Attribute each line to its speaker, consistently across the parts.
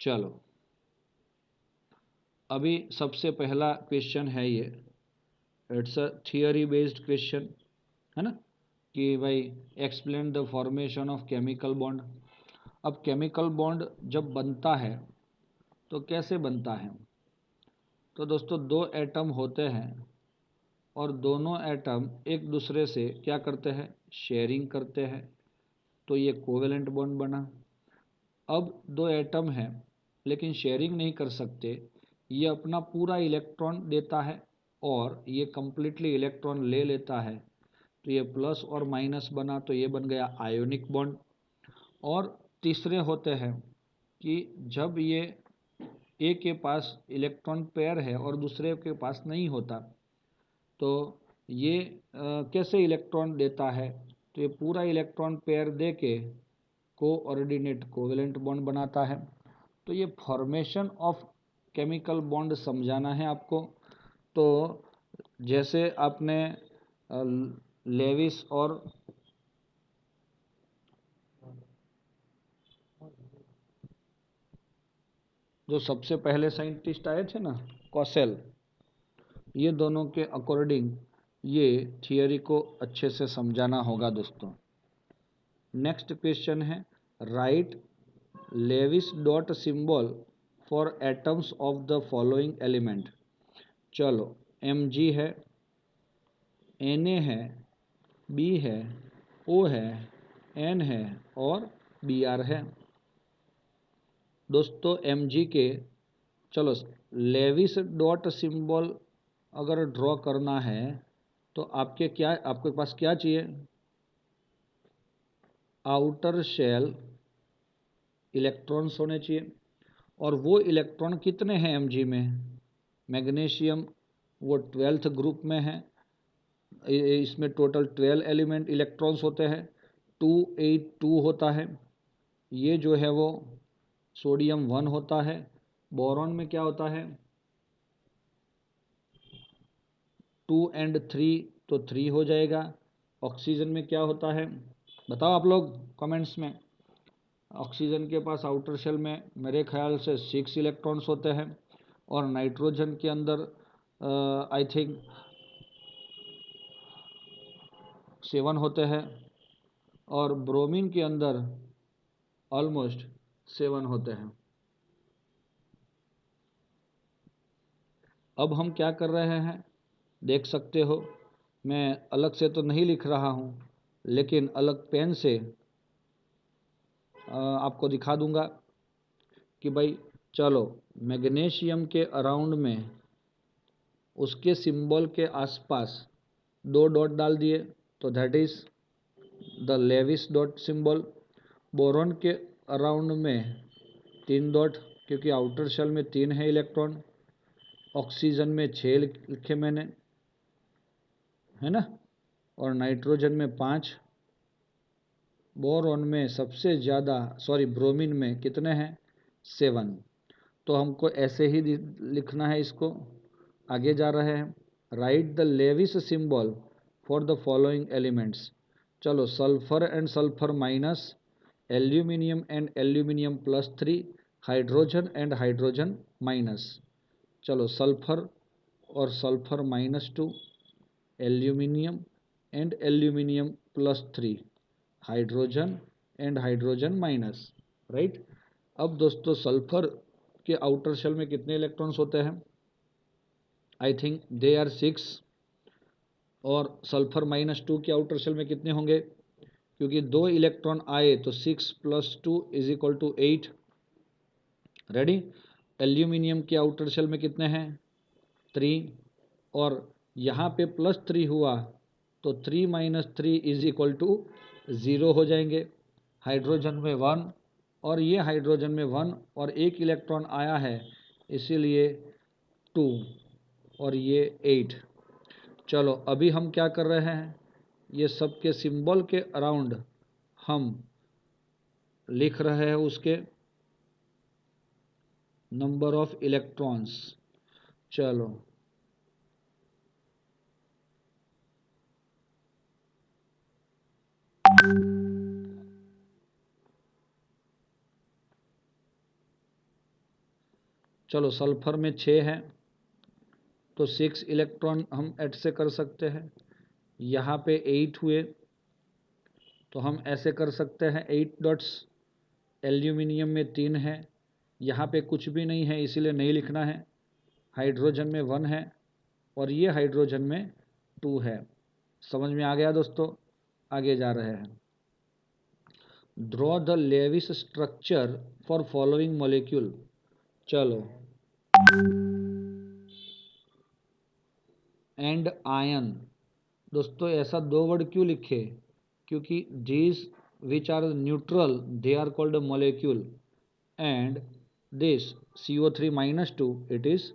Speaker 1: चलो, अभी सबसे पहला क्वेश्चन है ये, it's a theory based question, है ना, कि भाई explain the formation of chemical bond. अब केमिकल बॉन्ड जब बनता है तो कैसे बनता है? तो दोस्तों, दो एटम होते हैं और दोनों एटम एक दूसरे से क्या करते हैं? शेयरिंग करते हैं, तो ये कोवेलेंट बॉन्ड बना। अब दो एटम हैं लेकिन शेयरिंग नहीं कर सकते, ये अपना पूरा इलेक्ट्रॉन देता है और ये कंप्लीटली इलेक्ट्रॉन ले लेता है, तो ये प्लस और माइनस बना, तो ये बन गया आयोनिक बॉन्ड। और तीसरे होते हैं कि जब ये ए के पास इलेक्ट्रॉन पेयर है और दूसरे के पास नहीं होता, तो ये कैसे इलेक्ट्रॉन देता है? तो ये पूरा इलेक्ट्रॉन पेयर दे के कोऑर्डिनेट कोवेलेंट बॉन्ड बनाता है। तो ये फॉर्मेशन ऑफ केमिकल बॉन्ड समझाना है आपको। तो जैसे आपने लेविस और जो सबसे पहले साइंटिस्ट आए थे ना, कॉसेल, ये दोनों के अकॉर्डिंग ये थियरी को अच्छे से समझाना होगा दोस्तों। नेक्स्ट क्वेश्चन है, write Lewis dot symbol for atoms of the following element. चलो, Mg है, Na है, B है, O है, N है और Br है। दोस्तों, Mg के, चलो, लेविस डॉट सिंबल अगर ड्रॉ करना है तो आपके पास क्या चाहिए? आउटर शेल इलेक्ट्रॉन्स होने चाहिए। और वो इलेक्ट्रॉन कितने हैं Mg में? मैग्नीशियम वो 12th ग्रुप में है, इसमें टोटल 12 एलिमेंट इलेक्ट्रॉन्स होते हैं, 282 होता है। ये जो है वो सोडियम 1 होता है। बोरॉन में क्या होता है? 2 और 3, तो 3 हो जाएगा। ऑक्सीजन में क्या होता है? बताओ आप लोग कमेंट्स में। ऑक्सीजन के पास आउटर शेल में मेरे ख्याल से 6 इलेक्ट्रॉन्स होते हैं, और नाइट्रोजन के अंदर आई थिंक 7 होते हैं, और ब्रोमीन के अंदर ऑलमोस्ट 7 होते हैं। अब हम क्या कर रहे हैं, देख सकते हो, मैं अलग से तो नहीं लिख रहा हूँ, लेकिन अलग पेन से आपको दिखा दूंगा कि भाई चलो, मैग्नीशियम के अराउंड में उसके सिंबल के आसपास 2 डॉट डाल दिए, तो that is the Lewis dot symbol. Boron के अराउंड में 3 डॉट, क्योंकि आउटर शेल में 3 है इलेक्ट्रॉन। ऑक्सीजन में 6 लिखे मैंने, है ना, और नाइट्रोजन में 5। बोरॉन में सबसे ज़्यादा, सॉरी, ब्रोमीन में कितने हैं? 7। तो हमको ऐसे ही लिखना है इसको। आगे जा रहे हैं, write the Lewis symbol for the following elements. चलो, sulphur and sulphur minus, aluminium and aluminium +3, hydrogen and hydrogen minus. चलो, सल्फर और sulphur -2, aluminium and aluminium +3, hydrogen and hydrogen minus, right. अब दोस्तों, सल्फर के आउटर शेल में कितने electrons होते हैं? I think they are 6। और सल्फर -2 के आउटर शेल में कितने होंगे? क्योंकि 2 इलेक्ट्रॉन आए तो 6 + 2 = 8। रेडी। एल्यूमिनियम के आउटर शेल में कितने हैं? 3। और यहाँ पे +3 हुआ तो 3 - 3 = 0 हो जाएंगे। हाइड्रोजन में 1, और ये हाइड्रोजन में 1 और एक इलेक्ट्रॉन आया है, इसीलिए 2, और ये 8। चलो, अभी हम क्या कर रहे हैं, ये सब के सिंबल के अराउंड हम लिख रहे हैं उसके नंबर ऑफ इलेक्ट्रॉन्स। चलो, चलो सल्फर में 6 है तो 6 इलेक्ट्रॉन हम ऐड से कर सकते हैं। यहाँ पे 8 हुए तो हम ऐसे कर सकते हैं 8 डॉट्स। एल्यूमिनियम में 3 है, यहाँ पे कुछ भी नहीं है इसीलिए नहीं लिखना है। हाइड्रोजन में 1 है और ये हाइड्रोजन में 2 है। समझ में आ गया दोस्तों? आगे जा रहे हैं। Draw the Lewis structure for following molecule. चलो, एंड आयन। दोस्तों ऐसा 2 वर्ड क्यों लिखे? क्योंकि these which are neutral they are called a molecule and this CO3 minus 2 it is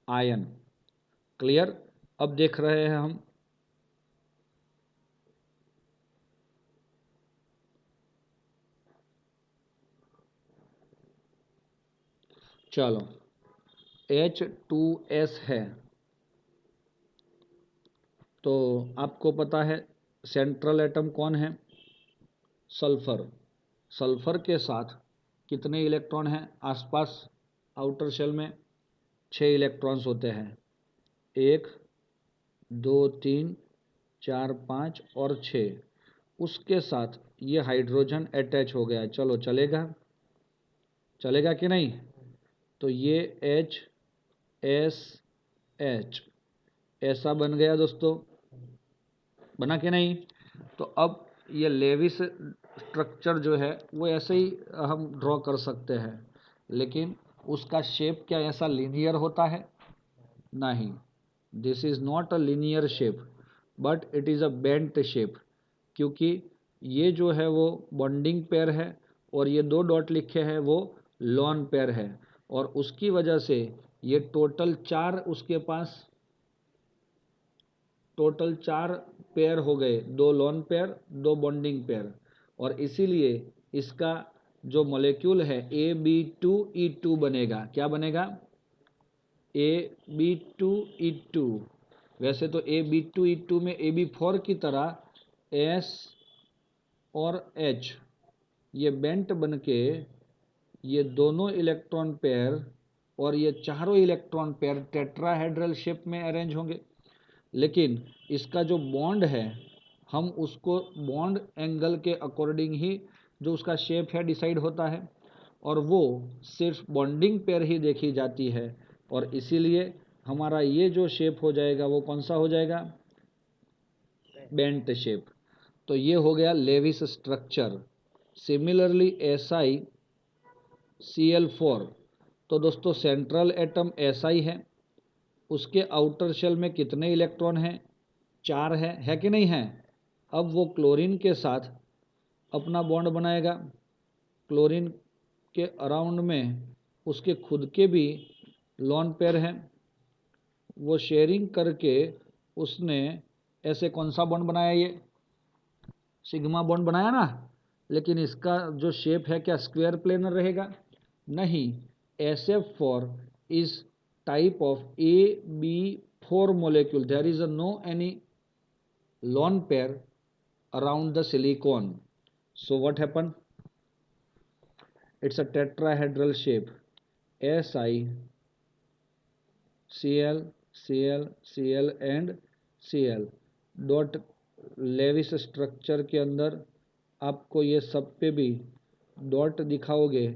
Speaker 1: ion। Clear? अब देख रहे हैं हम चलो H2S है तो आपको पता है सेंट्रल एटम कौन है? सल्फर। सल्फर के साथ कितने इलेक्ट्रॉन हैं आसपास? आउटर शेल में 6 इलेक्ट्रॉन्स होते हैं। 1 2 3 4 5 और 6। उसके साथ ये हाइड्रोजन अटैच हो गया। चलो चलेगा? चलेगा कि नहीं? तो ये H S H ऐसा बन गया दोस्तों, बना कि नहीं? तो अब ये लेविस स्ट्रक्चर जो है वो ऐसे ही हम ड्रॉ कर सकते हैं, लेकिन उसका शेप क्या ऐसा लीनियर होता है? नहीं, this is not a linear shape but it is a bent shape. क्योंकि ये जो है वो बॉन्डिंग पेयर है और ये 2 डॉट लिखे हैं वो लॉन पेयर है, और उसकी वजह से ये टोटल 4 उसके पास टोटल 4 पेयर हो गए, 2 लॉन पेयर 2 बॉन्डिंग पेयर, और इसीलिए इसका जो मॉलिक्यूल है AB2E2 बनेगा। क्या बनेगा? AB2E2। वैसे तो AB2E2 में AB4 की तरह S और H ये बेंट बन के ये दोनों इलेक्ट्रॉन पेयर और ये चारों इलेक्ट्रॉन पेयर टेट्राहेड्रल शेप में अरेंज होंगे, लेकिन इसका जो बॉन्ड है हम उसको बॉन्ड एंगल के अकॉर्डिंग ही जो उसका शेप है डिसाइड होता है, और वो सिर्फ बॉन्डिंग पेयर ही देखी जाती है, और इसीलिए हमारा ये जो शेप हो जाएगा वो कौन सा हो जाएगा? Bent shape. तो ये हो गया लेविस स्ट्रक्चर। Similarly SiCl4। तो दोस्तों सेंट्रल एटम SI है, उसके आउटर शेल में कितने इलेक्ट्रॉन हैं? 4 है कि नहीं है? अब वो क्लोरीन के साथ अपना बॉन्ड बनाएगा। क्लोरीन के अराउंड में उसके खुद के भी लॉन पेयर हैं, वो शेयरिंग करके उसने ऐसे कौन सा बॉन्ड बनाया? ये सिग्मा बॉन्ड बनाया ना। लेकिन इसका जो शेप है क्या स्क्वायर प्लेनर रहेगा? नहीं, SF4 is type of AB4 molecule। there is no any lone pair around the silicon, so what happened? It's a tetrahedral shape, Si Cl Cl Cl and Cl dot. Lewis structure के अंदर आपको ये सब पे भी dot दिखाओगे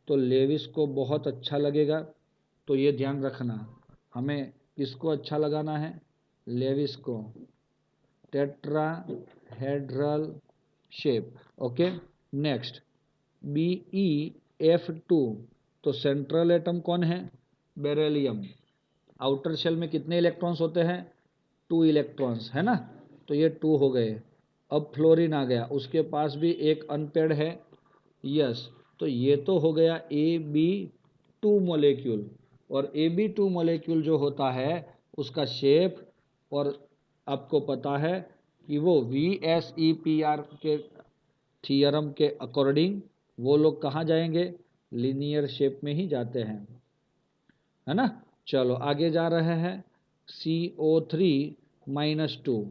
Speaker 1: तो Levi's को बहुत अच्छा लगेगा। तो ये ध्यान रखना, हमें किसको अच्छा लगाना है? लेविस को। Tetrahedral shape. Okay, next BeF2। तो सेंट्रल एटम कौन है? बेरिलियम। आउटर शेल में कितने इलेक्ट्रॉन्स होते हैं? 2 इलेक्ट्रॉन्स, है ना? तो ये 2 हो गए। अब फ्लोरीन आ गया, उसके पास भी एक अनपेयर्ड है। यस, तो ये तो हो गया AB2 मोलेक्यूल, और AB2 मोलेक्यूल जो होता है उसका शेप, और आपको पता है कि वो VSEPR के थियरम के अकॉर्डिंग वो लोग कहाँ जाएंगे? लीनियर शेप में ही जाते हैं, है ना? चलो आगे जा रहे हैं। CO3-2।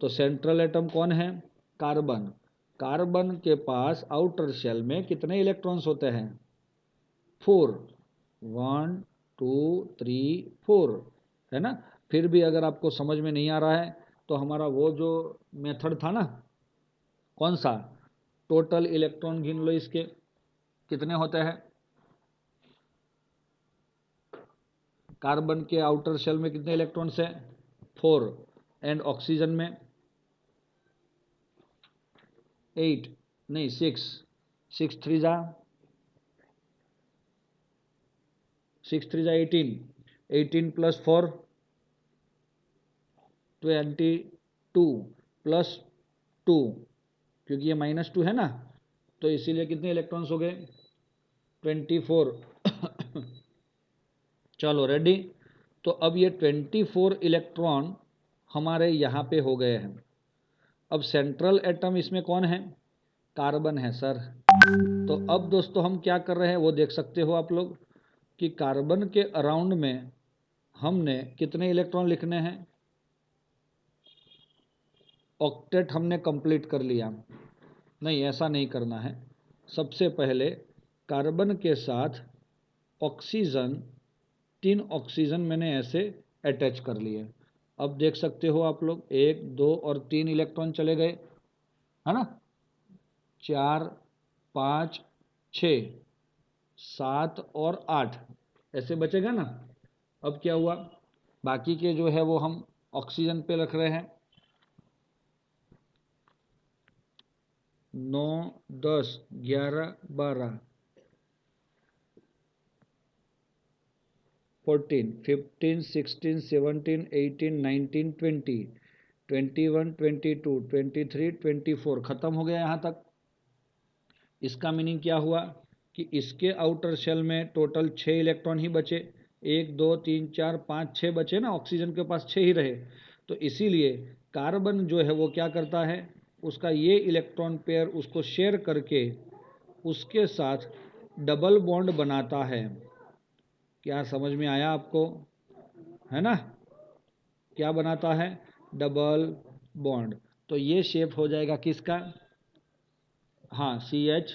Speaker 1: तो सेंट्रल एटम कौन है? कार्बन। कार्बन के पास आउटर शेल में कितने इलेक्ट्रॉन्स होते हैं? 4। 1 2 3 4, है ना। फिर भी अगर आपको समझ में नहीं आ रहा है तो हमारा वो जो मेथड था ना, कौन सा, टोटल इलेक्ट्रॉन गिन लो इसके कितने होते हैं। कार्बन के आउटर शेल में कितने इलेक्ट्रॉन्स हैं, 4, एंड ऑक्सीजन में 8, नहीं 6, 6 3 जा 18, 18 प्लस 4 22 प्लस 2, क्योंकि ये -2 है ना, तो इसीलिए कितने इलेक्ट्रॉन्स हो गए, 24। चलो रेडी। तो अब ये 24 इलेक्ट्रॉन हमारे यहाँ पे हो गए हैं। अब सेंट्रल एटम इसमें कौन है, कार्बन है सर। तो अब दोस्तों हम क्या कर रहे हैं वो देख सकते हो आप लोग कि कार्बन के अराउंड में हमने कितने इलेक्ट्रॉन लिखने हैं, ऑक्टेट हमने कंप्लीट कर लिया। नहीं, ऐसा नहीं करना है। सबसे पहले कार्बन के साथ ऑक्सीजन, 3 ऑक्सीजन मैंने ऐसे अटैच कर लिए। अब देख सकते हो आप लोग 1 2 और 3 इलेक्ट्रॉन चले गए, है ना। 4 5 6 7 और 8 ऐसे बचेगा ना। अब क्या हुआ, बाकी के जो है वो हम ऑक्सीजन पे रख रहे हैं। 9 10 11 12 14 15 16 17 18 19 20 21 22 23 24 खत्म हो गया यहाँ तक। इसका मीनिंग क्या हुआ कि इसके आउटर शेल में टोटल 6 इलेक्ट्रॉन ही बचे, 1 2 3 4 5 6 बचे ना, ऑक्सीजन के पास 6 ही रहे। तो इसीलिए कार्बन जो है वो क्या करता है, उसका ये इलेक्ट्रॉन पेयर उसको शेयर करके उसके साथ डबल बॉन्ड बनाता है। क्या समझ में आया आपको, है ना। क्या बनाता है, डबल बॉन्ड। तो ये शेप हो जाएगा किसका, हाँ CH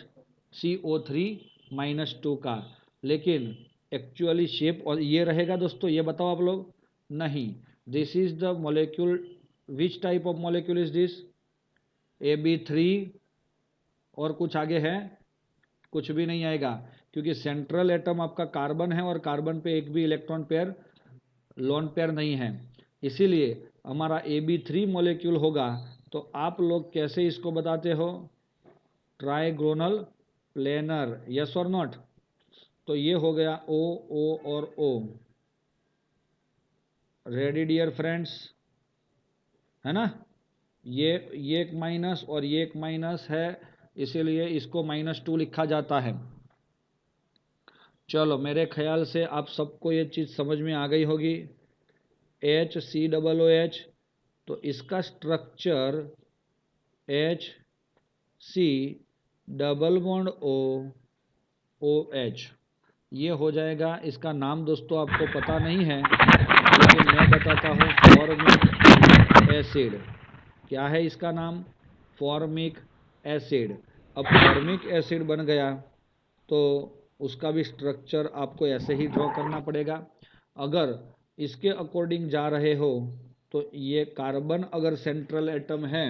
Speaker 1: CO3-2 का। लेकिन एक्चुअली शेप और ये रहेगा दोस्तों, ये बताओ आप लोग, नहीं। This is the molecule, which type of molecule is this, AB3, और कुछ आगे है, कुछ भी नहीं आएगा, क्योंकि सेंट्रल एटम आपका कार्बन है और कार्बन पे एक भी इलेक्ट्रॉन पेयर, लोन पेयर नहीं है। इसीलिए हमारा AB3 मॉलिक्यूल होगा। तो आप लोग कैसे इसको बताते हो, ट्राइगोनल प्लेनर, यस और नॉट। तो ये हो गया O O और O। रेडी डियर फ्रेंड्स, है ना। ये एक माइनस और ये एक माइनस है, इसीलिए इसको -2 लिखा जाता है। चलो मेरे ख्याल से आप सबको ये चीज़ समझ में आ गई होगी। HCOOH, तो इसका structure HC double bond OOH, ये हो जाएगा। इसका नाम दोस्तों आपको पता नहीं है, लेकिन मैं बताता हूँ, फॉर्मिक एसिड। क्या है इसका नाम, फॉर्मिक एसिड। अब फॉर्मिक एसिड बन गया तो उसका भी स्ट्रक्चर आपको ऐसे ही ड्रॉ करना पड़ेगा। अगर इसके अकॉर्डिंग जा रहे हो तो ये कार्बन अगर सेंट्रल एटम है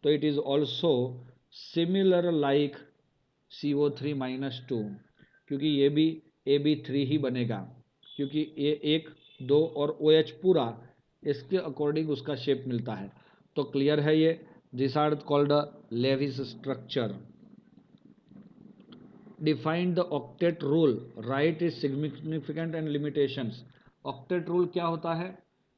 Speaker 1: तो it is also similar like CO3-2, क्योंकि ये भी AB3 ही बनेगा, क्योंकि ये 1 2 और OH पूरा, इसके अकॉर्डिंग उसका शेप मिलता है। तो क्लियर है ये, this are called Lewis structure. Define the octet rule, write is significant and limitations. Octet rule क्या होता है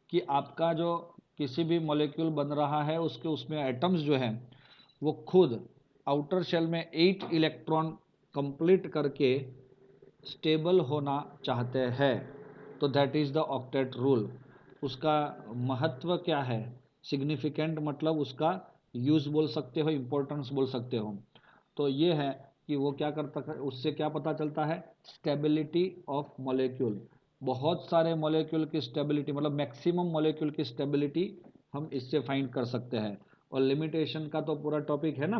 Speaker 1: कि आपका जो किसी भी मॉलिक्यूल बन रहा है उसके उसमें एटम्स जो हैं वो खुद आउटर शेल में 8 इलेक्ट्रॉन कंप्लीट करके स्टेबल होना चाहते हैं, तो that is the octet rule. उसका महत्व क्या है, सिग्निफिकेंट मतलब उसका यूज़ बोल सकते हो, इम्पोर्टेंस बोल सकते हो। तो ये है कि वो क्या करता है, उससे क्या पता चलता है, स्टेबिलिटी ऑफ मॉलिक्यूल। बहुत सारे मॉलिक्यूल की स्टेबिलिटी मतलब मैक्सिमम मॉलिक्यूल की स्टेबिलिटी हम इससे फाइंड कर सकते हैं। और लिमिटेशन का तो पूरा टॉपिक है ना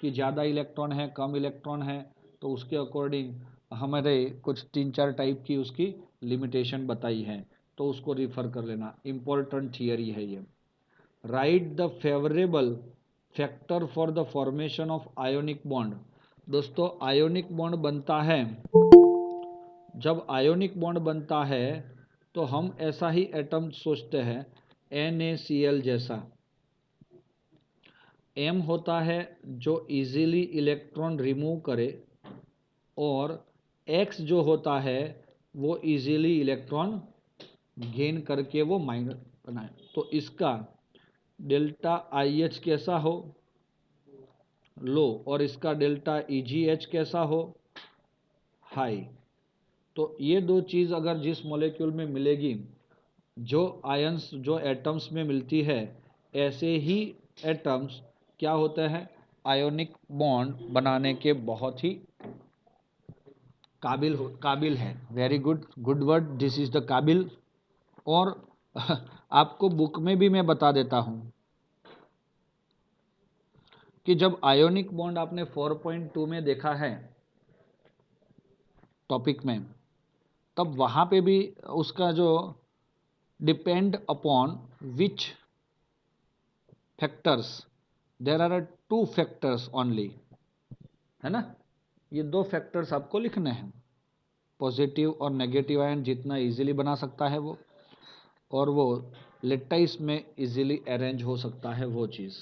Speaker 1: कि ज़्यादा इलेक्ट्रॉन है, कम इलेक्ट्रॉन है, तो उसके अकॉर्डिंग हमारे कुछ 3-4 टाइप की उसकी लिमिटेशन बताई है, तो उसको रिफर कर लेना, इम्पोर्टेंट थियरी है ये। Right the favourable factor for the formation of ionic bond. दोस्तों आयोनिक बॉन्ड बनता है, जब आयोनिक बॉन्ड बनता है तो हम ऐसा ही एटम सोचते हैं NaCl जैसा। M होता है जो इजीली इलेक्ट्रॉन रिमूव करे, और X जो होता है वो इजीली इलेक्ट्रॉन गेन करके वो माइनस बनाए। तो इसका डेल्टा IH कैसा हो, लो, और इसका डेल्टा EGH कैसा हो, हाई। तो ये दो चीज़ अगर जिस मॉलिक्यूल में मिलेगी, जो आयंस जो एटम्स में मिलती है, ऐसे ही एटम्स क्या होते हैं, आयोनिक बॉन्ड बनाने के बहुत ही काबिल है। Very good, good word, this is the काबिल। और आपको बुक में भी मैं बता देता हूं कि जब आयोनिक बॉन्ड आपने 4.2 में देखा है टॉपिक में, तब वहां पे भी उसका जो depend upon which factors, there are 2 factors only, है ना। ये 2 फैक्टर्स आपको लिखने हैं, पॉजिटिव और नेगेटिव आयन जितना इजीली बना सकता है वो, और वो लेटाइस में इजीली अरेंज हो सकता है वो चीज़।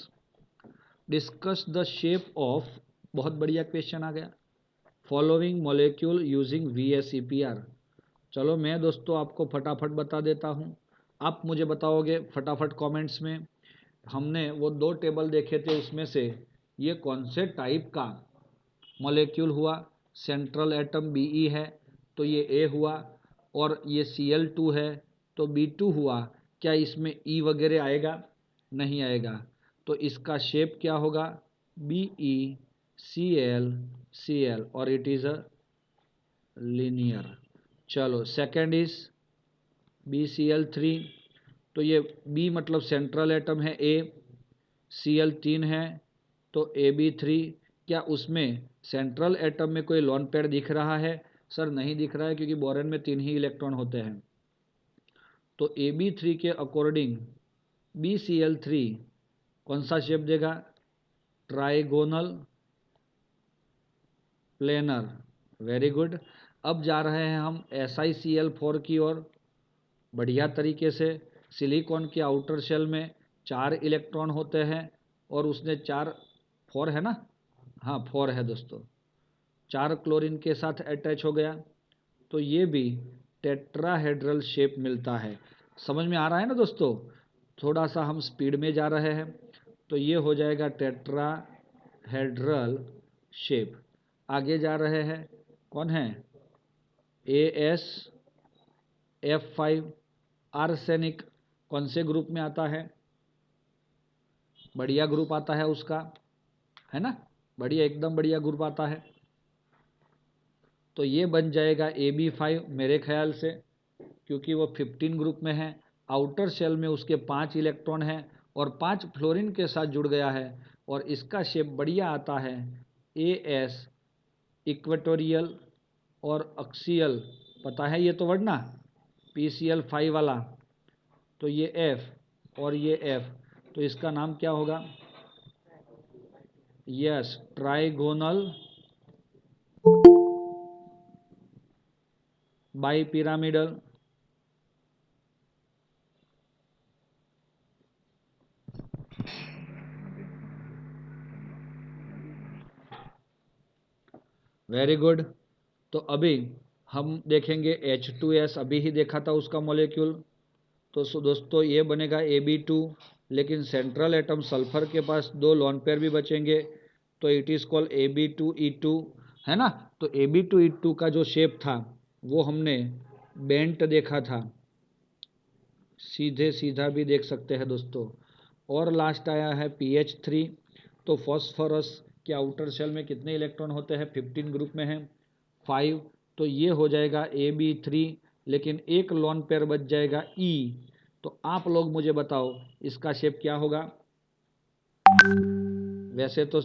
Speaker 1: डिस्कस द शेप ऑफ, बहुत बढ़िया क्वेश्चन आ गया, फॉलोइंग मॉलिक्यूल यूजिंग VSEPR। चलो मैं दोस्तों आपको फटाफट बता देता हूँ, आप मुझे बताओगे फटाफट कमेंट्स में। हमने वो 2 टेबल देखे थे, उसमें से ये कौन से टाइप का मॉलिक्यूल हुआ। सेंट्रल एटम Be है तो ये A हुआ, और ये Cl2 है तो B2 हुआ। क्या इसमें E वगैरह आएगा, नहीं आएगा, तो इसका शेप क्या होगा, BeCl और इट इज़ अ लीनियर। चलो सेकेंड इज BCl3, तो ये B मतलब सेंट्रल एटम है A, Cl3 है तो AB3। क्या उसमें सेंट्रल एटम में कोई लोन पेयर दिख रहा है, सर नहीं दिख रहा है क्योंकि बोरेन में 3 ही इलेक्ट्रॉन होते हैं। तो AB3 के अकॉर्डिंग BCl3 कौन सा शेप देगा, ट्राइगोनल प्लेनर। Very good. अब जा रहे हैं हम SiCl4 की ओर, बढ़िया तरीके से। सिलिकॉन के आउटर शेल में 4 इलेक्ट्रॉन होते हैं, और उसने 4 है ना, हाँ 4 है दोस्तों, 4 क्लोरीन के साथ अटैच हो गया, तो ये भी टेट्राहेड्रल शेप मिलता है। समझ में आ रहा है ना दोस्तों, थोड़ा सा हम स्पीड में जा रहे हैं, तो ये हो जाएगा टेट्राहेड्रल शेप। आगे जा रहे हैं, कौन है, AsF5, आर्सेनिक कौन से ग्रुप में आता है, बढ़िया ग्रुप आता है उसका, है ना, बढ़िया, एकदम बढ़िया ग्रुप आता है। तो ये बन जाएगा AB5 मेरे ख्याल से, क्योंकि वो 15 ग्रुप में है, आउटर शेल में उसके 5 इलेक्ट्रॉन हैं और 5 फ्लोरीन के साथ जुड़ गया है, और इसका शेप बढ़िया आता है AS, इक्वेटोरियल और अक्सियल, पता है ये तो वर्ड ना, PCl5 वाला, तो ये F और ये F, तो इसका नाम क्या होगा, yes, trigonal bipyramidal. Very good. तो अभी हम देखेंगे H2S, अभी ही देखा था उसका मॉलिक्यूल। तो दोस्तों ये बनेगा AB2, लेकिन सेंट्रल एटम सल्फर के पास 2 लोन पेयर भी बचेंगे, तो इट इज़ कॉल्ड AB2E2, है ना। तो AB2E2 का जो शेप था वो हमने बेंट देखा था, सीधे सीधा भी देख सकते हैं दोस्तों। और लास्ट आया है PH3। तो फॉस्फोरस के आउटर शेल में कितने इलेक्ट्रॉन होते हैं, 15 ग्रुप में है 5, तो ये हो जाएगा AB3, लेकिन एक लोन पेयर बच जाएगा E। तो आप लोग मुझे बताओ इसका शेप क्या होगा। वैसे तो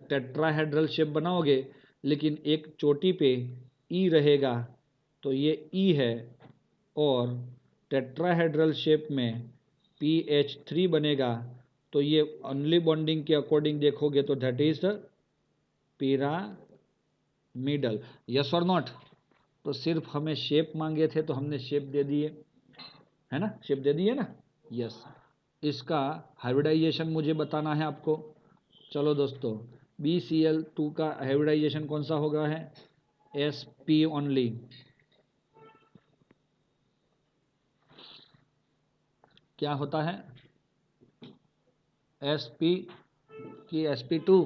Speaker 1: टेट्राहेड्रल शेप बनाओगे, लेकिन एक चोटी पे ई रहेगा तो ये ई है, और टेट्राहेड्रल शेप में PH3 बनेगा तो ये ओनली बॉन्डिंग के अकॉर्डिंग देखोगे तो दैट इज पिरामिडल। यस और नॉट? तो सिर्फ हमें शेप मांगे थे तो हमने शेप दे दिए, है ना, शेप दे दिए ना। यस। इसका हाइब्रिडाइजेशन मुझे बताना है आपको। चलो दोस्तों, BCl2 का हाइब्रिडाइजेशन कौन सा होगा है? SP only. क्या होता है? SP की SP2?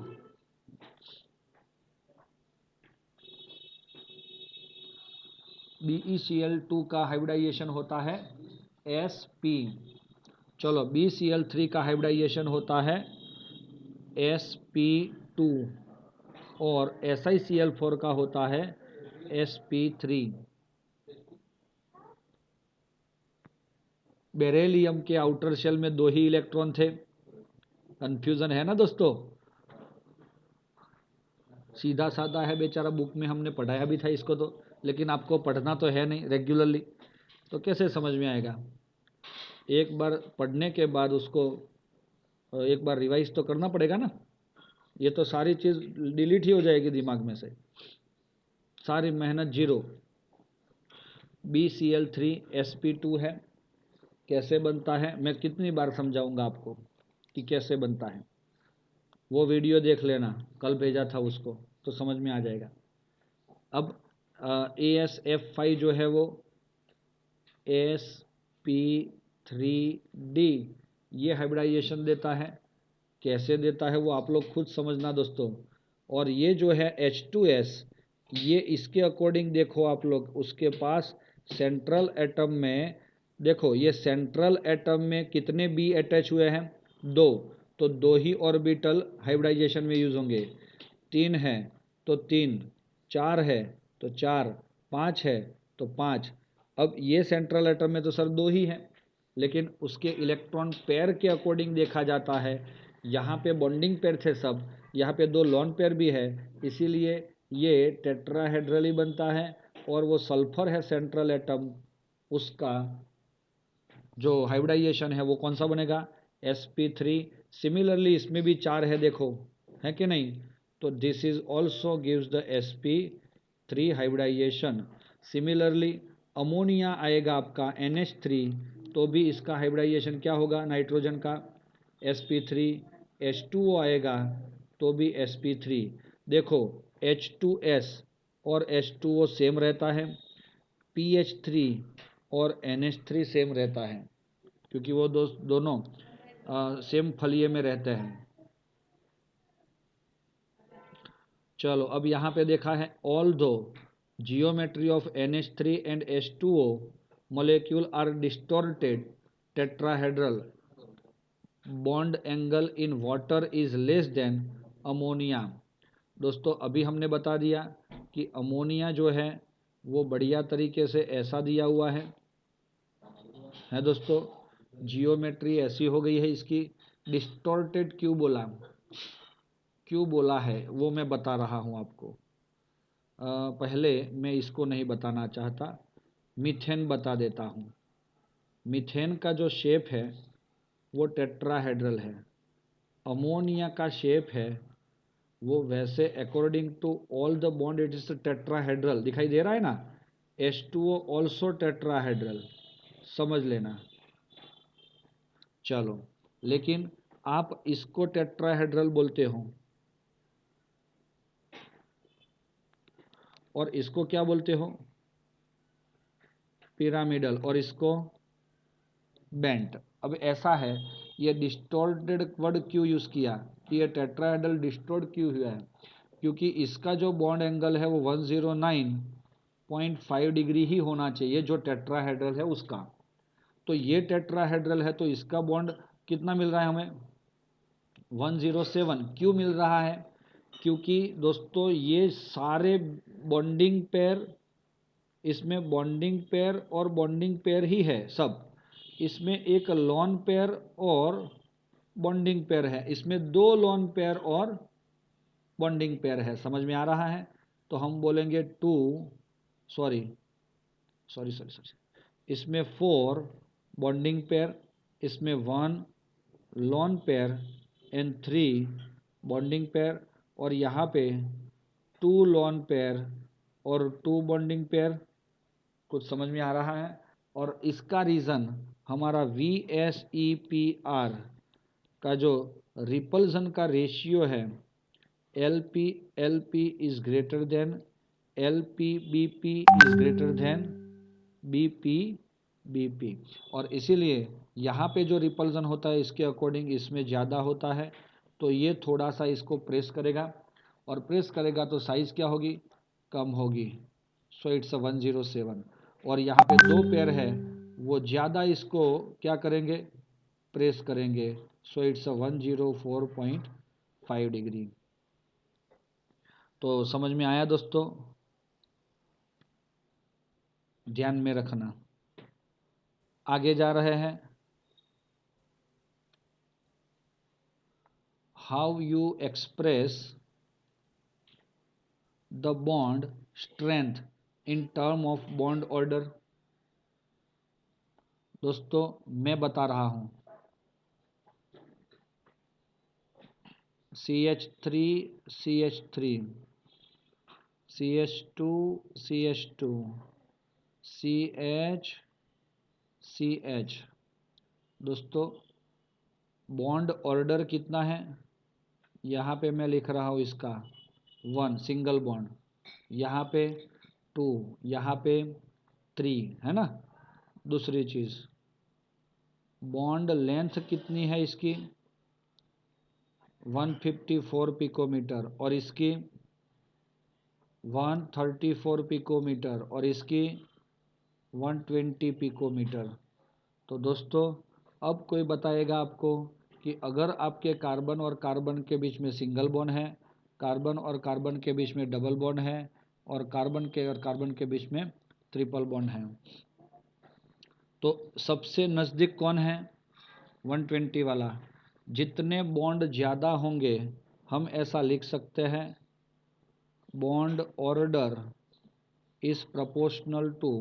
Speaker 1: BeCl2 का हाइब्रिडाइजेशन होता है SP। चलो, BCl3 का हाइब्रिडाइजेशन होता है SP2, और SiCl4 का होता है SP3। बेरेलियम के आउटर शेल में 2 ही इलेक्ट्रॉन थे। कंफ्यूजन है ना दोस्तों? सीधा साधा है बेचारा, बुक में हमने पढ़ाया भी था इसको तो, लेकिन आपको पढ़ना तो है नहीं रेगुलरली, तो कैसे समझ में आएगा? एक बार पढ़ने के बाद उसको एक बार रिवाइज तो करना पड़ेगा ना। ये तो सारी चीज़ डिलीट ही हो जाएगी दिमाग में से, सारी मेहनत जीरो। BCl3 SP2 है। कैसे बनता है मैं कितनी बार समझाऊंगा आपको कि कैसे बनता है? वो वीडियो देख लेना, कल भेजा था उसको, तो समझ में आ जाएगा। अब AsF5 जो है वो SP3D ये हाइब्रिडाइजेशन देता है। कैसे देता है वो आप लोग खुद समझना दोस्तों। और ये जो है H2S, ये इसके अकॉर्डिंग देखो आप लोग, उसके पास सेंट्रल एटम में देखो, ये सेंट्रल एटम में कितने B अटैच हुए हैं? 2। तो 2 ही ऑर्बिटल हाइब्रिडाइजेशन में यूज होंगे। 3 है तो 3, 4 है तो 4, 5 है तो 5। अब ये सेंट्रल एटम में तो सर 2 ही हैं, लेकिन उसके इलेक्ट्रॉन पेयर के अकॉर्डिंग देखा जाता है। यहाँ पे बॉन्डिंग पेयर थे सब, यहाँ पे 2 लॉन पेयर भी है, इसीलिए ये टेट्राहेड्रली बनता है। और वो सल्फर है सेंट्रल एटम, उसका जो हाइब्रिडाइजेशन है वो कौन सा बनेगा? SP3। सिमिलरली इसमें भी 4 है देखो, है कि नहीं? तो this is also gives the SP3 hybridisation. Similarly ammonia आएगा आपका NH3, तो भी इसका हाइब्रिडाइजेशन क्या होगा नाइट्रोजन का? SP3। H2O आएगा तो भी SP3। देखो, H2S और H2O सेम रहता है, PH3 और NH3 सेम रहता है, क्योंकि वो दोनों सेम फलिए में रहते हैं। चलो, अब यहाँ पे देखा है, although geometry of NH3 and H2O molecule are distorted tetrahedral bond angle in water is less than ammonia. दोस्तों अभी हमने बता दिया कि अमोनिया जो है वो बढ़िया तरीके से ऐसा दिया हुआ है दोस्तों, जियोमेट्री ऐसी हो गई है इसकी। डिस्टॉर्टेड क्यों बोला है वो मैं बता रहा हूँ आपको। पहले मैं इसको नहीं बताना चाहता, मीथेन बता देता हूँ। मीथेन का जो शेप है वो टेट्राहेड्रल है। अमोनिया का शेप है वो वैसे according to all the bond it is tetrahedral, दिखाई दे रहा है ना। H2O ऑल्सो टेट्राहेड्रल, समझ लेना। चलो, लेकिन आप इसको टेट्राहेड्रल बोलते हो और इसको क्या बोलते हो? पिरामिडल, और इसको बेंट। अब ऐसा है, ये डिस्टॉर्टेड वर्ड क्यों यूज किया कि ये टेट्राहेड्रल डिस्टॉर्ट क्यों हुआ है? क्योंकि इसका जो बॉन्ड एंगल है वो 109.5 डिग्री ही होना चाहिए जो टेट्राहेड्रल है उसका। तो ये टेट्राहेड्रल है तो इसका बॉन्ड कितना मिल रहा है हमें? 107। क्यों मिल रहा है? क्योंकि दोस्तों ये सारे बॉन्डिंग पेयर, इसमें बॉन्डिंग पेयर और बॉन्डिंग पेयर ही है सब। इसमें एक लॉन पेयर और बॉन्डिंग पेयर है, इसमें 2 लॉन पेयर और बॉन्डिंग पेयर है। समझ में आ रहा है? तो हम बोलेंगे 2 सॉरी सॉरी सॉरी सॉरी, इसमें 4 बॉन्डिंग पेयर, इसमें 1 lone pair and 3 bonding pair, और यहाँ पे 2 लोन पेयर और 2 बॉन्डिंग पेयर। कुछ समझ में आ रहा है? और इसका रीज़न हमारा VSEPR का जो रिपल्सन का रेशियो है, LP is greater than LPBP is greater than BP, और इसीलिए यहाँ पे जो रिपल्सन होता है इसके अकॉर्डिंग इसमें ज़्यादा होता है। तो ये थोड़ा सा इसको प्रेस करेगा, और प्रेस करेगा तो साइज़ क्या होगी? कम होगी। So it's 107। और यहाँ पे 2 पेयर है, वो ज़्यादा इसको क्या करेंगे? प्रेस करेंगे। So it's 104.5 degree. तो समझ में आया दोस्तों? ध्यान में रखना। आगे जा रहे हैं। How you express the bond strength in term of bond order. दोस्तों मैं बता रहा हूं, CH3 CH3 CH2 CH2 CH CH। दोस्तों बॉन्ड ऑर्डर कितना है? यहाँ पे मैं लिख रहा हूँ इसका 1 सिंगल बॉन्ड, यहाँ पे 2, यहाँ पे 3, है ना। दूसरी चीज़, बॉन्ड लेंथ कितनी है इसकी? 154 पिकोमीटर, और इसकी 134 पिकोमीटर, और इसकी 120 पिकोमीटर। तो दोस्तों अब कोई बताएगा आपको कि अगर आपके कार्बन और कार्बन के बीच में सिंगल बॉन्ड है, कार्बन और कार्बन के बीच में डबल बॉन्ड है, और कार्बन के और कार्बन के बीच में ट्रिपल बॉन्ड है, तो सबसे नज़दीक कौन है? 120 वाला। जितने बॉन्ड ज़्यादा होंगे हम ऐसा लिख सकते हैं, bond order is proportional to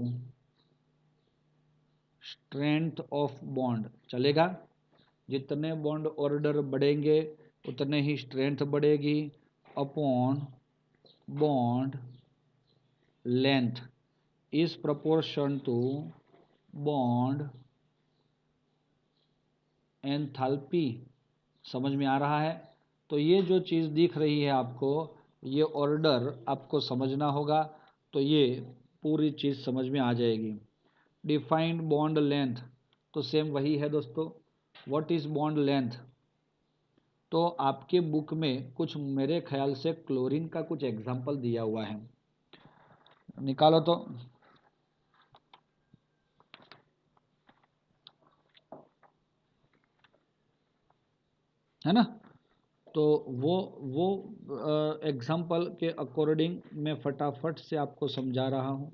Speaker 1: strength of bond. चलेगा? जितने बॉन्ड ऑर्डर बढ़ेंगे उतने ही स्ट्रेंथ बढ़ेगी, upon bond length is proportion to bond enthalpy. समझ में आ रहा है? तो ये जो चीज़ दिख रही है आपको, ये ऑर्डर आपको समझना होगा, तो ये पूरी चीज़ समझ में आ जाएगी। डिफाइंड बॉन्ड लेंथ, तो सेम वही है दोस्तों। What is bond length? तो आपके बुक में कुछ मेरे ख्याल से क्लोरीन का कुछ एग्जाम्पल दिया हुआ है, निकालो तो। है ना? तो वो एग्जाम्पल के अकॉर्डिंग मैं फटाफट से आपको समझा रहा हूँ।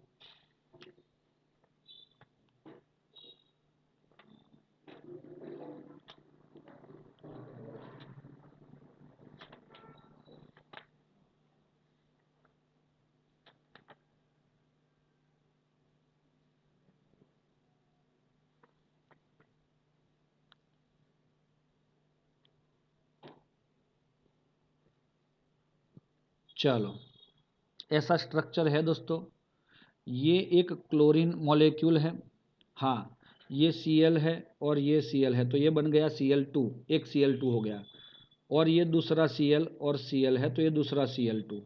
Speaker 1: चलो, ऐसा स्ट्रक्चर है दोस्तों। ये एक क्लोरीन मॉलिक्यूल है, हाँ, ये Cl है और ये Cl है, तो ये बन गया Cl2, एक Cl2 हो गया। और ये दूसरा Cl और Cl है, तो ये दूसरा Cl2।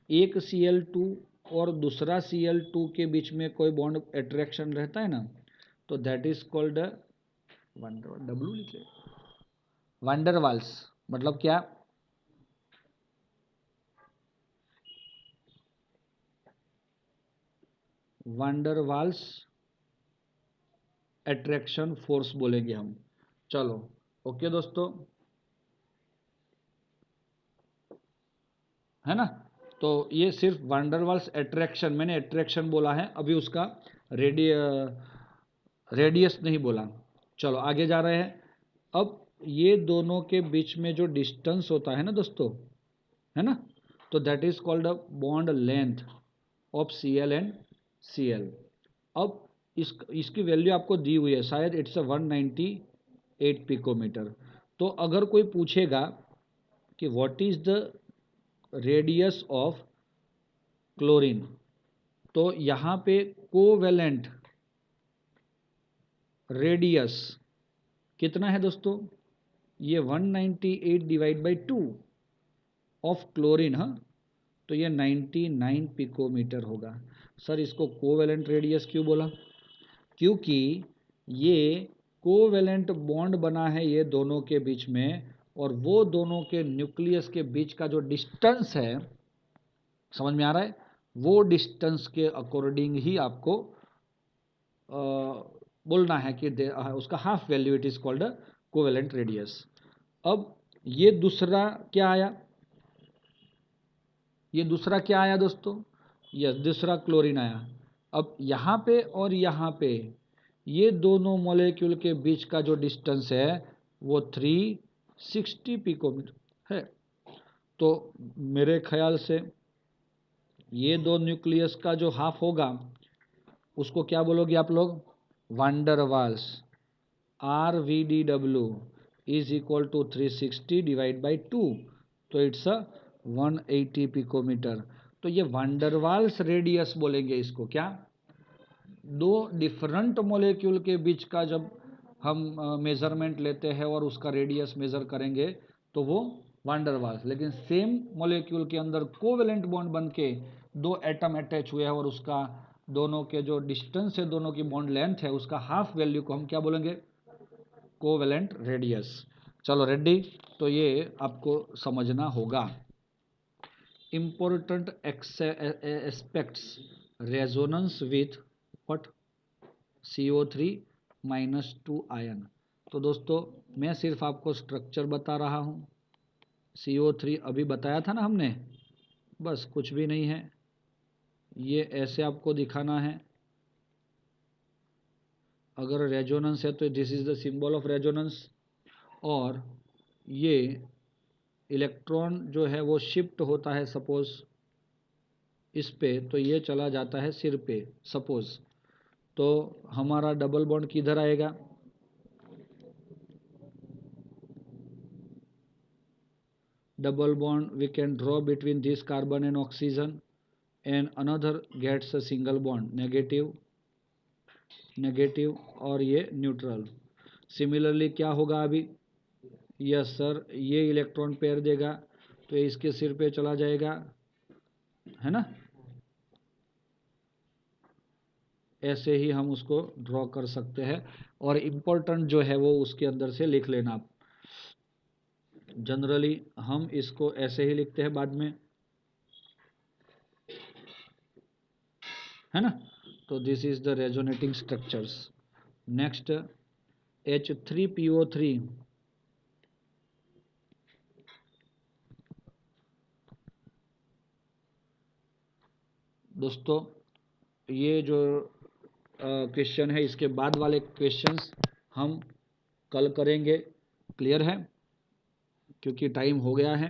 Speaker 1: एक Cl2 और दूसरा Cl2 के बीच में कोई बॉन्ड अट्रैक्शन रहता है ना, तो दैट इज कॉल्ड W लिखे, वंडरवाल्स। मतलब क्या? वंडरवाल्स अट्रैक्शन फोर्स बोलेंगे हम। चलो, ओके दोस्तों, है ना। तो ये सिर्फ वंडरवाल्स अट्रैक्शन, मैंने अट्रैक्शन बोला है, अभी उसका रेडियस नहीं बोला। चलो आगे जा रहे हैं। अब ये दोनों के बीच में जो डिस्टेंस होता है ना दोस्तों, है ना, तो that is called a bond length of Cl and Cl। अब इसकी वैल्यू आपको दी हुई है, शायद इट्स 198 पिकोमीटर। तो अगर कोई पूछेगा कि what is the radius of chlorine, तो यहाँ पे कोवेलेंट रेडियस कितना है दोस्तों, ये 198 डिवाइड बाई 2 ऑफ क्लोरीन, हाँ, तो ये 99 पिकोमीटर होगा। सर इसको कोवेलेंट रेडियस क्यों बोला, क्योंकि ये कोवेलेंट बॉन्ड बना है ये दोनों के बीच में, और वो दोनों के न्यूक्लियस के बीच का जो डिस्टेंस है, समझ में आ रहा है, वो डिस्टेंस के अकॉर्डिंग ही आपको बोलना है कि उसका half value it is called covalent radius. अब ये दूसरा क्या आया, ये दूसरा क्या आया दोस्तों, यस दूसरा क्लोरीन आया। अब यहाँ पे और यहाँ पे ये दोनों मॉलिक्यूल के बीच का जो डिस्टेंस है वो 360 पिकोमीटर है। तो मेरे ख्याल से ये दो न्यूक्लियस का जो हाफ होगा उसको क्या बोलोगे आप लोग, van der Waals. RVDW is equal to 360 divide by 2, तो इट्स 180 पिकोमीटर। तो ये वांडरवाल्स रेडियस बोलेंगे इसको, क्या, दो डिफरेंट मॉलिक्यूल के बीच का जब हम मेजरमेंट लेते हैं और उसका रेडियस मेजर करेंगे तो वो वांडरवाल्स। लेकिन सेम मॉलिक्यूल के अंदर कोवेलेंट बॉन्ड बन के दो एटम अटैच हुए हैं और उसका दोनों के जो डिस्टेंस है, दोनों की बॉन्ड लेंथ है, उसका हाफ वैल्यू को हम क्या बोलेंगे, कोवेलेंट रेडियस। चलो रेडी, तो ये आपको समझना होगा। important aspects resonance with what, CO3 -2 ion. तो दोस्तों मैं सिर्फ आपको स्ट्रक्चर बता रहा हूँ, CO3 अभी बताया था ना हमने, बस कुछ भी नहीं है, ये ऐसे आपको दिखाना है। अगर रेजोनेंस है तो this is the symbol of resonance, और ये इलेक्ट्रॉन जो है वो शिफ्ट होता है सपोज इस पे, तो ये चला जाता है सिर पे सपोज, तो हमारा डबल बॉन्ड किधर आएगा, double bond we can draw between this carbon and oxygen, and another gets a single bond, negative negative, और ये न्यूट्रल। सिमिलरली क्या होगा अभी, यस सर, ये इलेक्ट्रॉन पेयर देगा तो ये इसके सिर पे चला जाएगा, है ना, ऐसे ही हम उसको ड्रॉ कर सकते हैं। और इम्पोर्टेंट जो है वो उसके अंदर से लिख लेना आप, जनरली हम इसको ऐसे ही लिखते हैं बाद में, है ना। तो this is the resonating structures. Next H3PO3, दोस्तों ये जो क्वेश्चन है इसके बाद वाले क्वेश्चंस हम कल करेंगे, क्लियर है, क्योंकि टाइम हो गया है।